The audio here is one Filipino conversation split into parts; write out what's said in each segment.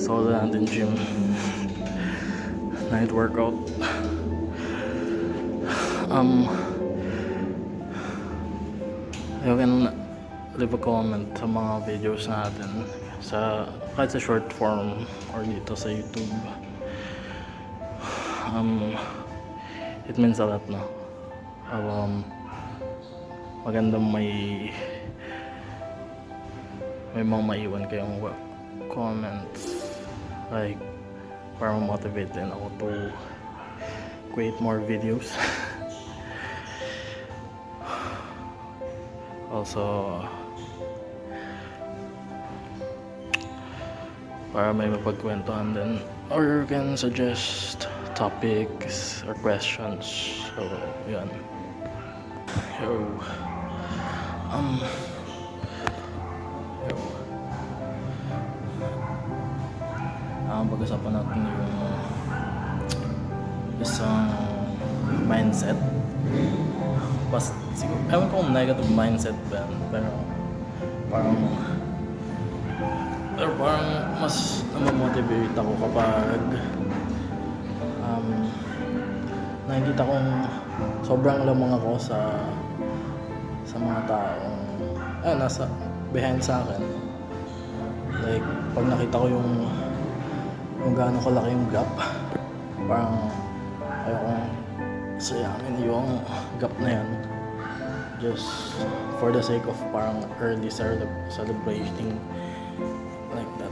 solo natin gym. Night workout. You can leave a comment sa mga videos natin kahit sa short form or dito sa YouTube. It means a lot, no? Magandang may mga maiwan kayong comments, like para motivate din ako to create more videos. Also, para may mapagkwentuhan din, or you can suggest topics or questions. So, yun. Yo. Pag-usapan natin yung isang mindset. Siguro, ewan ko kung negative mindset ba, pero parang mas namomotivate ako kapag nakikita kong sobrang lamang ako sa mga taong nasa behind sa akin. Like, pag nakita ko yung gaano kalaki yung gap, parang ayokong sayangin yung gap na yan just for the sake of parang early celebrating like that.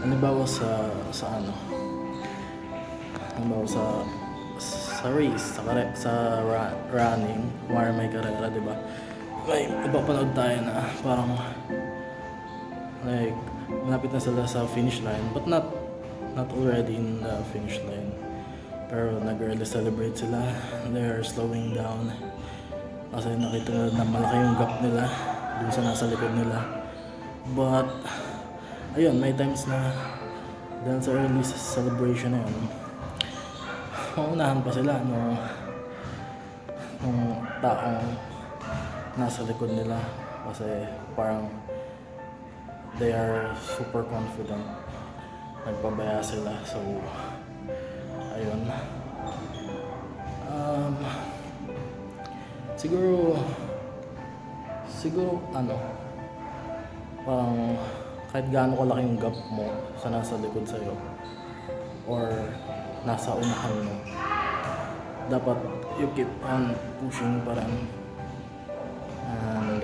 Halimbawa sa race, sa running, kumara may karera, diba? May ipapanood tayo na parang like malapit na sila sa finish line, but not already in the finish line, pero nag-early celebrate sila. They're slowing down kasi nakita nila na malaki yung gap nila dun sa nasa likod nila. But ayun, may times na dahil sa early celebration na yun, maunahan pa sila nung taong nasa likod nila kasi parang they are super confident, nagpabaya sila. So ayun, siguro parang kahit gaano kalaki yung gap mo sa nasa likod sa'yo or nasa unahan mo, dapat you keep on pushing pa rin, and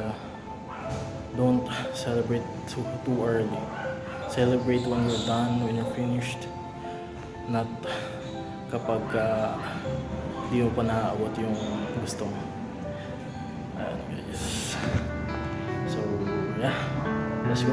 don't celebrate too early. Celebrate when you're done, when you're finished, not kapag di mo pa naaabot yung gusto mo. Guys, so yeah, let's go.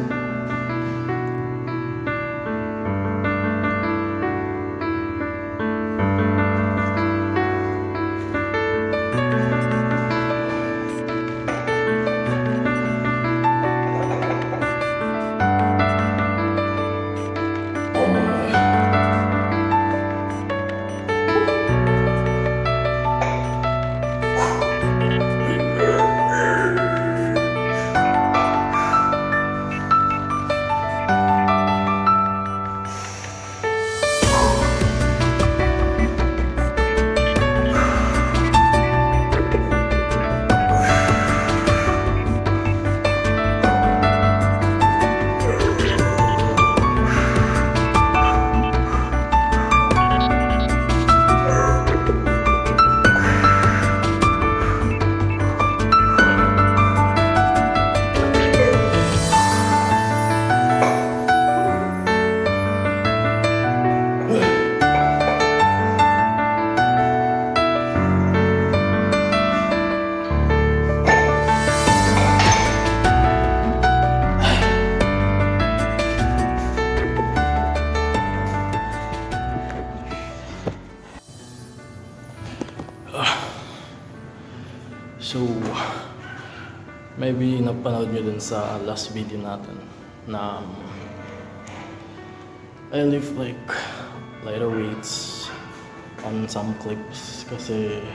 So, maybe napanood nyo dun sa last video natin na I lift like lighter weights on some clips kasi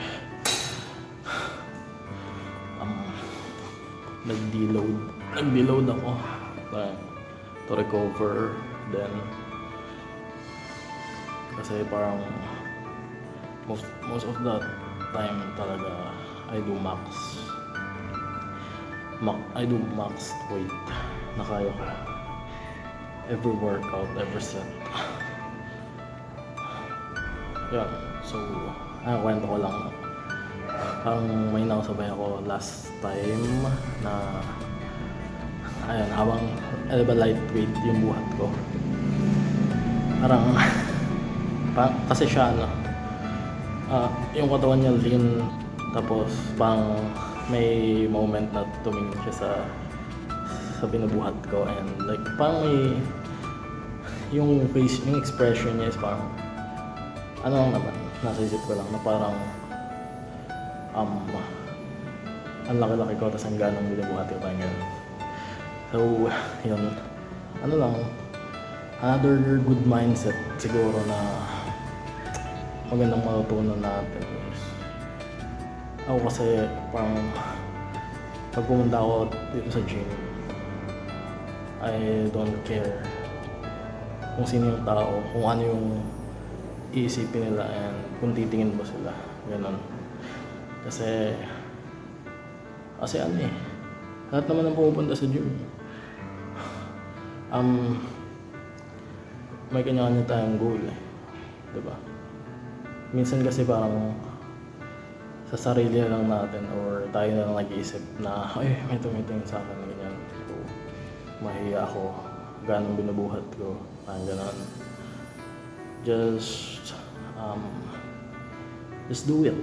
nag-deload ako to recover then kasi parang most of the time talaga I do max weight na kaya ko. Every workout, every set. Yan. So, kwento ko lang. Parang may nakasabay ako last time na ayun, habang diba lightweight yung buhat ko. Parang kasi siya yung katawan niya lean, tapos parang may moment na tumingin siya sa binubuhat ko, and like parang may yung face, yung expression niya is parang ano lang naman, nasa isip ko lang na parang ang laki-laki ko, tapos ang ganong binubuhat ko, parang gano'n. So yun, ano lang, another good mindset siguro na magandang matutunan natin is, ako kasi parang pag pumunta ako dito sa gym, I don't care kung sino yung tao, kung ano yung iisipin nila, and kung titingin ba sila, gano'n. Kasi ano lahat naman ang pupunta sa gym, may kanya-kanya tayong goal diba? Minsan kasi parang sa sarili na lang natin, or tayo na lang nag-iisip na ay may tumitingin sa akin, ganyan. So, mahiya ako, ganong binubuhat ko, parang gano'n. Just do it.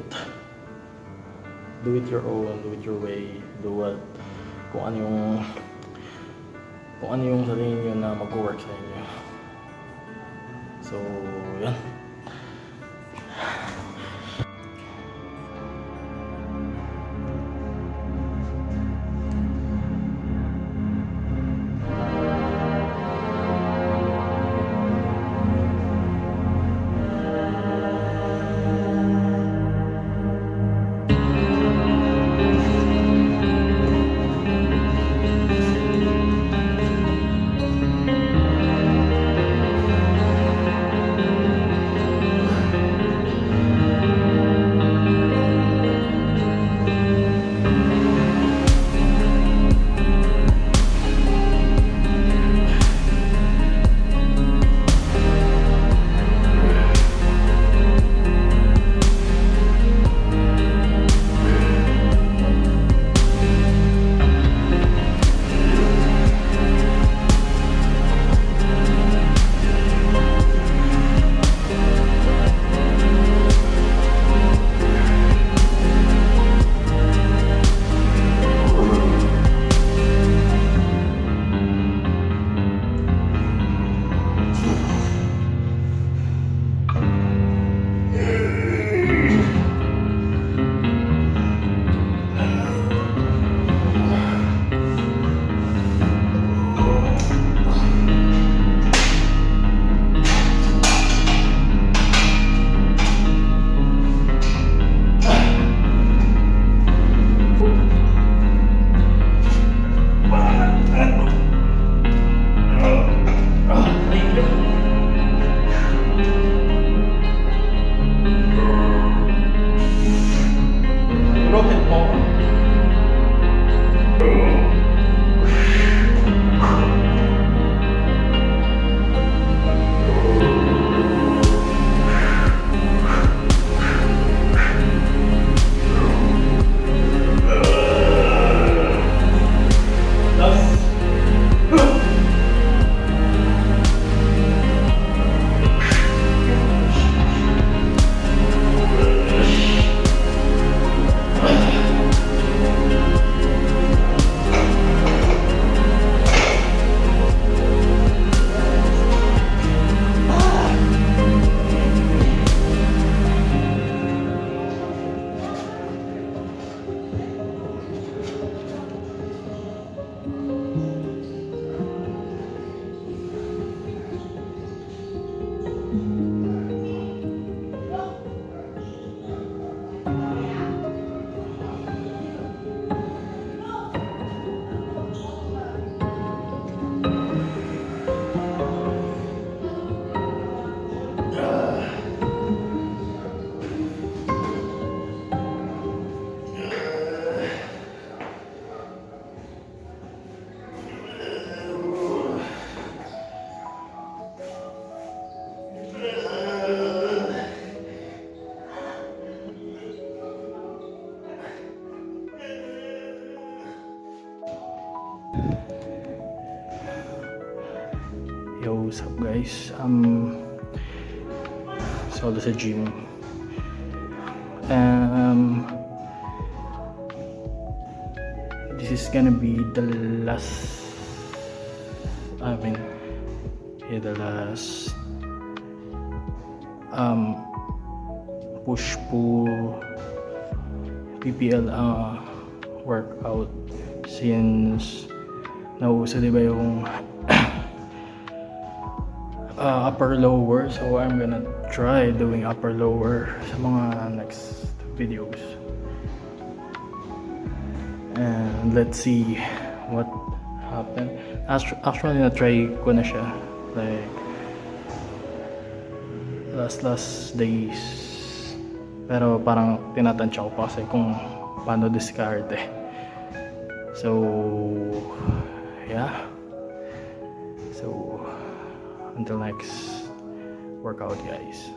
Do it your own, do it your way, do what, kung ano yung sa tingin nyo na mag-work sa inyo. So, yan. Yo, what's up guys? Solo sa gym. This is gonna be the last, the last push-pull PPL workout since nauuso diba yung upper lower, so I'm gonna try doing upper lower sa mga next videos, and let's see what happened. Actually na-try ko na siya like last days, pero parang tinatansya ko pa kasi kung paano diskarte. So yeah, so until next workout guys.